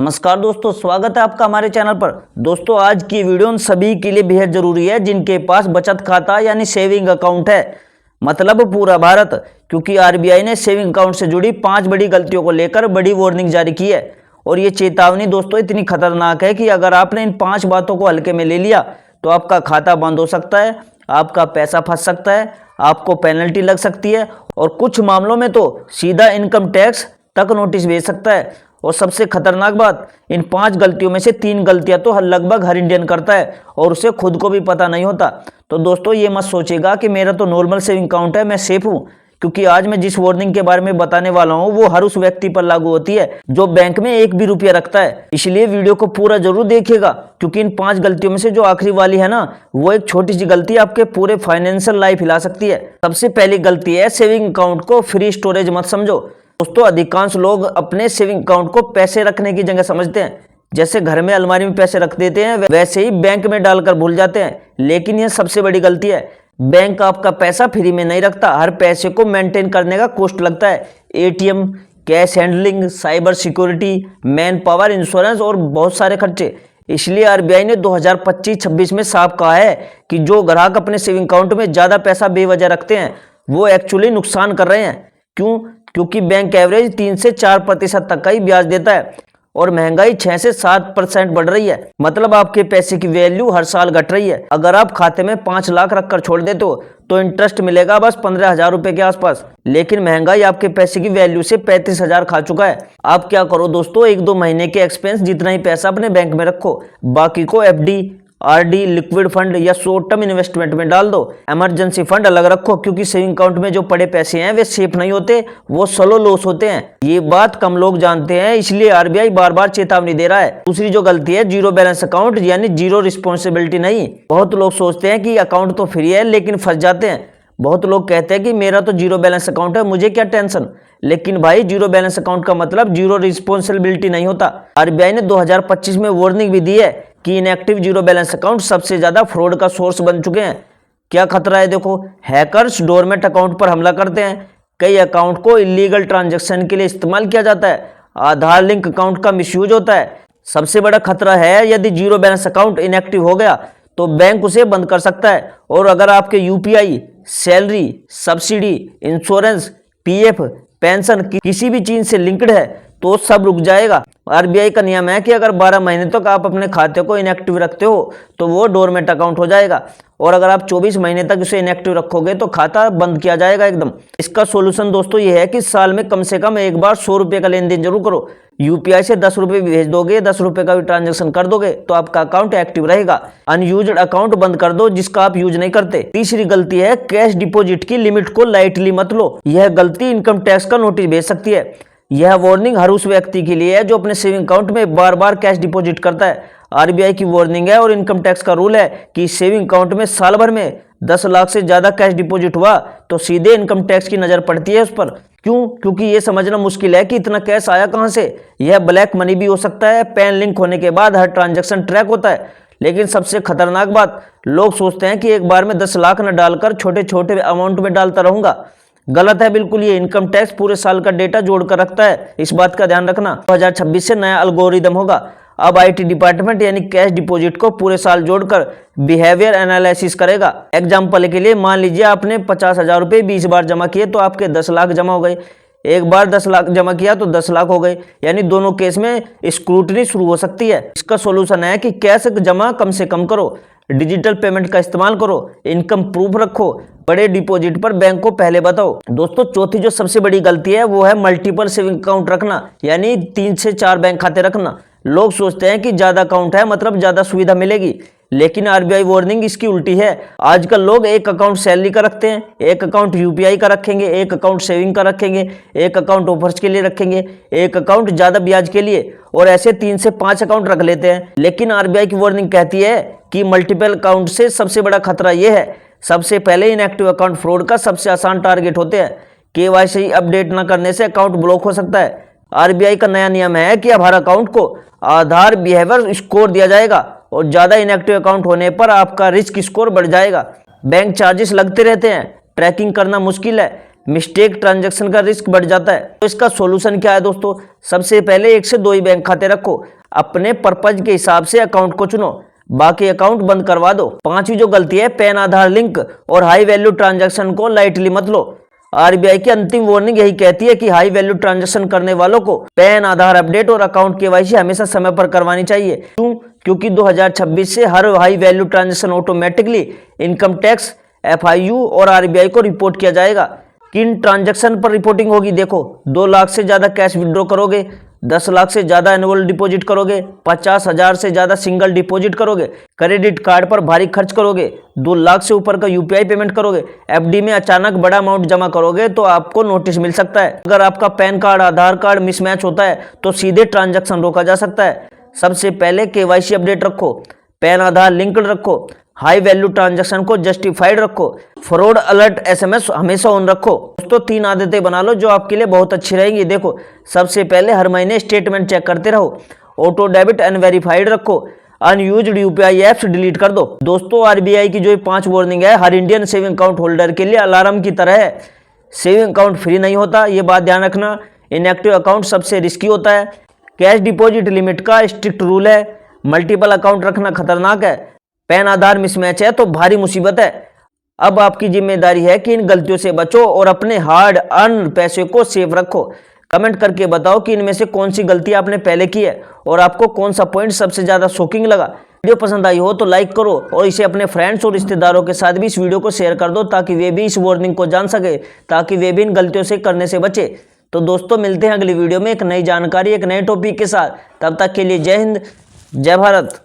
नमस्कार दोस्तों, स्वागत है आपका हमारे चैनल पर। दोस्तों, आज की वीडियो उन सभी के लिए बेहद जरूरी है जिनके पास बचत खाता यानी सेविंग अकाउंट है, मतलब पूरा भारत। क्योंकि आरबीआई ने सेविंग अकाउंट से जुड़ी 5 बड़ी गलतियों को लेकर बड़ी वार्निंग जारी की है। और ये चेतावनी दोस्तों इतनी खतरनाक है कि अगर आपने इन 5 बातों को हल्के में ले लिया तो आपका खाता बंद हो सकता है, आपका पैसा फंस सकता है, आपको पेनल्टी लग सकती है और कुछ मामलों में तो सीधा इनकम टैक्स तक नोटिस भेज सकता है। और सबसे खतरनाक बात, इन 5 गलतियों में से 3 गलतियां तो लगभग हर इंडियन करता है और उसे खुद को भी पता नहीं होता। तो दोस्तों, ये मत सोचिएगा कि मेरा तो नॉर्मल सेविंग अकाउंट है, मैं सेफ हूं। क्योंकि आज मैं जिस वार्निंग के बारे में बताने वाला हूं वो हर उस व्यक्ति पर लागू होती है जो बैंक में 1 भी रुपया रखता है। इसलिए वीडियो को पूरा जरूर देखिएगा, क्योंकि इन 5 गलतियों में से जो आखिरी वाली है ना, वो एक छोटी सी गलती आपके पूरे फाइनेंशियल लाइफ हिला सकती है। सबसे पहली गलती है, सेविंग अकाउंट को फ्री स्टोरेज मत समझो। दोस्तों, अधिकांश लोग अपने सेविंग अकाउंट को पैसे रखने की जगह समझते हैं। जैसे घर में अलमारी में पैसे रख देते हैं, वैसे ही बैंक में डालकर भूल जाते हैं। लेकिन यह सबसे बड़ी गलती है। बैंक आपका पैसा फ्री में नहीं रखता, हर पैसे को मेंटेन करने का कॉस्ट लगता है। ATM, cash handling, cyber security, man power, insurance और बहुत सारे खर्चे। इसलिए आरबीआई ने 2025-26 में साफ कहा है कि जो ग्राहक अपने सेविंग अकाउंट में ज्यादा पैसा बेवजह रखते हैं वो एक्चुअली नुकसान कर रहे हैं। क्यों? क्योंकि बैंक एवरेज 3 से 4% तक का ही ब्याज देता है और महंगाई 6 से 7% बढ़ रही है। मतलब आपके पैसे की वैल्यू हर साल घट रही है। अगर आप खाते में 5 लाख रखकर छोड़ देते हो तो इंटरेस्ट मिलेगा बस 15,000 रुपए के आसपास। लेकिन महंगाई आपके पैसे की वैल्यू से 35,000 खा चुका है। आप क्या करो दोस्तों, 1-2 महीने के एक्सपेंस जितना ही पैसा अपने बैंक में रखो, बाकी को एफडी, आरडी, लिक्विड फंड या शॉर्ट टर्म इन्वेस्टमेंट में डाल दो। इमरजेंसी फंड अलग रखो, क्योंकि सेविंग अकाउंट में जो पड़े पैसे हैं वे सेफ नहीं होते, वो स्लो लॉस होते हैं। ये बात कम लोग जानते हैं, इसलिए आरबीआई बार बार चेतावनी दे रहा है। दूसरी जो गलती है, जीरो बैलेंस अकाउंट यानी जीरो रिस्पॉन्सिबिलिटी नहीं। बहुत लोग सोचते हैं कि अकाउंट तो फ्री है लेकिन फंस जाते हैं। बहुत लोग कहते हैं कि मेरा तो जीरो बैलेंस अकाउंट है, मुझे क्या टेंशन। लेकिन भाई, जीरो बैलेंस अकाउंट का मतलब जीरो रिस्पॉन्सिबिलिटी नहीं होता। आरबीआई ने 2025 में वार्निंग भी दी है कि इनएक्टिव जीरो बैलेंस अकाउंट सबसे ज्यादा फ्रॉड का सोर्स बन चुके हैं। क्या खतरा है? देखो, हैकर्स डोरमेट अकाउंट पर हमला करते हैं। कई अकाउंट को इलीगल ट्रांजैक्शन के लिए इस्तेमाल किया जाता है। आधार लिंक अकाउंट का मिसयूज होता है। सबसे बड़ा खतरा है, यदि जीरो बैलेंस अकाउंट इनएक्टिव हो गया तो बैंक उसे बंद कर सकता है। और अगर आपके UPI, salary, subsidy, insurance, PF, pension किसी भी चीज से लिंक्ड है तो सब रुक जाएगा। आरबीआई का नियम है कि अगर 12 महीने तक आप अपने खाते को इनएक्टिव रखते हो तो वो डोरमेट अकाउंट हो जाएगा। और अगर आप 24 महीने तक उसे इनएक्टिव रखोगे तो खाता बंद किया जाएगा एकदम। इसका सोल्यूशन दोस्तों ये है कि साल में कम से कम एक बार 100 रुपये का लेन देन जरूर करो। यूपीआई से 10 रुपये भेज दोगे, 10 रुपये का भी ट्रांजेक्शन कर दोगे तो आपका अकाउंट एक्टिव रहेगा। अनयूज्ड अकाउंट बंद कर दो जिसका आप यूज नहीं करते। तीसरी गलती है, कैश डिपॉजिट की लिमिट को लाइटली मत लो। यह गलती इनकम टैक्स का नोटिस भेज सकती है। यह वार्निंग हर उस व्यक्ति के लिए है जो अपने सेविंग अकाउंट में बार बार कैश डिपॉजिट करता है। आरबीआई की वार्निंग है और इनकम टैक्स का रूल है कि सेविंग अकाउंट में साल भर में 10 लाख से ज्यादा कैश डिपॉजिट हुआ तो सीधे इनकम टैक्स की नजर पड़ती है उस पर। क्यों? क्योंकि ये समझना मुश्किल है कि इतना कैश आया कहां से। यह ब्लैक मनी भी हो सकता है। पैन लिंक होने के बाद हर ट्रांजैक्शन ट्रैक होता है। लेकिन सबसे खतरनाक बात, लोग सोचते हैं कि एक बार में 10 लाख न डालकर छोटे छोटे अमाउंट में डालता रहूंगा। गलत है बिल्कुल। ये इनकम टैक्स पूरे साल का डेटा जोड़कर रखता है, इस बात का ध्यान रखना। 2026 से नया एल्गोरिदम होगा। अब आईटी डिपार्टमेंट यानी कैश डिपॉजिट को पूरे साल जोड़कर बिहेवियर एनालिसिस करेगा। एग्जाम्पल के लिए, मान लीजिए आपने 50,000 रुपये 20 बार जमा किए तो आपके 10 लाख जमा हो गए। एक बार 10 लाख जमा किया तो 10 लाख हो गए। यानी दोनों केस में स्क्रूटनी शुरू हो सकती है। इसका सोल्यूशन है कि कैश जमा कम से कम करो, डिजिटल पेमेंट का इस्तेमाल करो, इनकम प्रूफ रखो, बड़े डिपॉजिट पर बैंक को पहले बताओ। दोस्तों, चौथी जो सबसे बड़ी गलती है वो है मल्टीपल सेविंग अकाउंट रखना, यानी 3 से 4 बैंक खाते रखना। लोग सोचते हैं कि ज्यादा अकाउंट है मतलब ज्यादा सुविधा मिलेगी, लेकिन आरबीआई वार्निंग इसकी उल्टी है। आजकल लोग एक अकाउंट सैलरी का रखते हैं, एक अकाउंट यूपीआई का रखेंगे, एक अकाउंट सेविंग का रखेंगे, एक अकाउंट ऑफर्स के लिए रखेंगे, एक अकाउंट ज्यादा ब्याज के लिए, और ऐसे 3 से 5 अकाउंट रख लेते हैं। लेकिन आरबीआई की वार्निंग कहती है कि मल्टीपल अकाउंट से सबसे बड़ा खतरा यह है, सबसे पहले इनएक्टिव अकाउंट फ्रॉड का सबसे आसान टारगेट होते हैं। केवाईसी अपडेट न करने से अकाउंट ब्लॉक हो सकता है। आरबीआई का नया नियम है कि अब हर अकाउंट को आधार बिहेवियर स्कोर दिया जाएगा और ज्यादा इनएक्टिव अकाउंट होने पर आपका रिस्क स्कोर बढ़ जाएगा। बैंक चार्जेस लगते रहते हैं, ट्रैकिंग करना मुश्किल है, मिस्टेक ट्रांजैक्शन का रिस्क बढ़ जाता है। तो इसका सॉल्यूशन क्या है दोस्तों? सबसे पहले 1 से 2 ही बैंक खाते रखो, अपने पर्पज के हिसाब से अकाउंट को चुनो, बाकी अकाउंट बंद करवा दो। 5वीं जो गलती है, पैन आधार लिंक और हाई वैल्यू ट्रांजैक्शन को लाइटली मत लो। आरबीआई की अंतिम वार्निंग यही कहती है कि हाई वैल्यू ट्रांजैक्शन करने वालों को पैन आधार अपडेट और अकाउंट केवाईसी हमेशा समय पर करवानी चाहिए। क्यों? क्योंकि 2026 से हर high value transaction automatically income tax, FIU और आरबीआई को रिपोर्ट किया जाएगा। किन ट्रांजैक्शन पर रिपोर्टिंग होगी? देखो, 2 लाख से ज्यादा कैश विड्रॉ करोगे, 10 लाख से ज्यादा एनुअल डिपॉजिट करोगे, 50,000 से ज्यादा सिंगल डिपॉजिट करोगे, क्रेडिट कार्ड पर भारी खर्च करोगे, 2 लाख से ऊपर का यूपीआई पेमेंट करोगे, एफडी में अचानक बड़ा अमाउंट जमा करोगे तो आपको नोटिस मिल सकता है। अगर आपका पैन कार्ड आधार कार्ड मिसमैच होता है तो सीधे ट्रांजैक्शन रोका जा सकता है। सबसे पहले केवाईसी अपडेट रखो, पैन आधार लिंक्ड रखो, हाई वैल्यू ट्रांजैक्शन को जस्टिफाइड रखो, फ्रॉड अलर्ट एसएमएस हमेशा ऑन रखो। दोस्तों 3 आदतें बना लो जो आपके लिए बहुत अच्छी रहेंगी। देखो, सबसे पहले हर महीने स्टेटमेंट चेक करते रहो, ऑटो डेबिट अनवेरिफाइड रखो, अनयूज्ड यूपीआई एप्स डिलीट कर दो। दोस्तों आरबीआई की जो 5 वार्निंग है हर इंडियन सेविंग अकाउंट होल्डर के लिए अलार्म की तरह है। सेविंग अकाउंट फ्री नहीं होता, ये बात ध्यान रखना। इनएक्टिव अकाउंट सबसे रिस्की होता है। कैश डिपॉजिट लिमिट का स्ट्रिक्ट रूल है। मल्टीपल अकाउंट रखना खतरनाक है। पैन आधार मिसमैच है तो भारी मुसीबत है। अब आपकी जिम्मेदारी है कि इन गलतियों से बचो और अपने हार्ड अर्न पैसे को सेव रखो। कमेंट करके बताओ कि इनमें से कौन सी गलती आपने पहले की है और आपको कौन सा पॉइंट सबसे ज्यादा शॉकिंग लगा। वीडियो पसंद आई हो तो लाइक करो और इसे अपने फ्रेंड्स और रिश्तेदारों के साथ भी इस वीडियो को शेयर कर दो ताकि वे भी इस वार्निंग को जान सके, ताकि वे भी इन गलतियों से करने से बचे। तो दोस्तों मिलते हैं अगली वीडियो में एक नई जानकारी, एक नए टॉपिक के साथ। तब तक के लिए जय हिंद, जय भारत।